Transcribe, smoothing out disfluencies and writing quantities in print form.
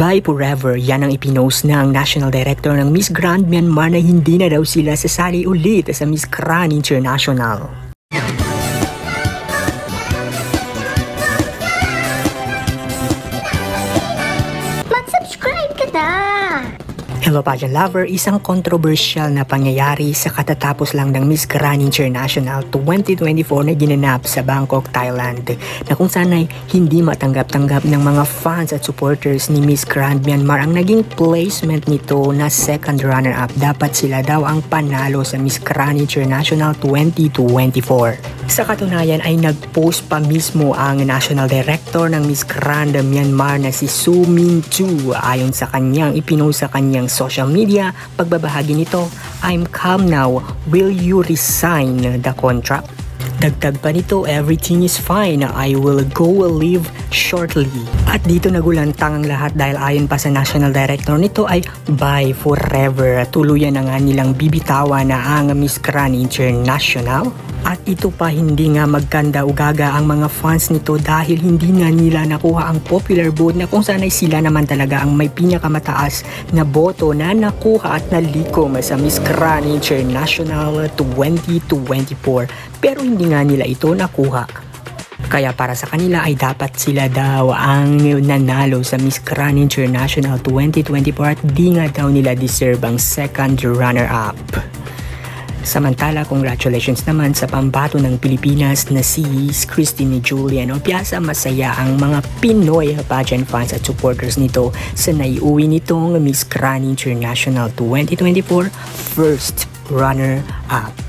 Bye forever, yan ang ipinost ng National Director ng Miss Grand Myanmar na hindi na daw sila sasali ulit sa Miss Grand International. Mag-subscribe ka na! Hello pageant lover, isang controversial na pangyayari sa katatapos lang ng Miss Grand International 2024 na ginanap sa Bangkok, Thailand, na kung saan ay hindi matanggap-tanggap ng mga fans at supporters ni Miss Grand Myanmar ang naging placement nito na second runner-up. Dapat sila daw ang panalo sa Miss Grand International 2024. Sa katunayan ay nag-post pa mismo ang National Director ng Miss Grand Myanmar na si Soo Min-joo. Ayon sa kanyang ipinost sa kanyang social media, pagbabahagi nito, "I'm calm now, will you resign the contract?" Dagdag pa nito, "Everything is fine, I will go leave shortly." At dito nagulantang ang lahat dahil ayon pa sa National Director nito ay bye forever. Tuluyan na nga nilang bibitawan na ang Miss Grand International. At ito pa hindi nga magkanda ugaga ang mga fans nito dahil hindi nga nila nakuha ang popular vote na kung saan ay sila naman talaga ang may pinakamataas na boto na nakuha at nalikom sa Miss Grand International 2024. Pero hindi nga nila ito nakuha. Kaya para sa kanila ay dapat sila daw ang nanalo sa Miss Grand International 2024 at di nga daw nila deserve ang second runner-up. Samantala, congratulations naman sa pambato ng Pilipinas na si Christine Julian Opiasa. Masaya ang mga Pinoy pageant fans at supporters nito sa naiuwi nitong Miss Grand International 2024 first runner-up.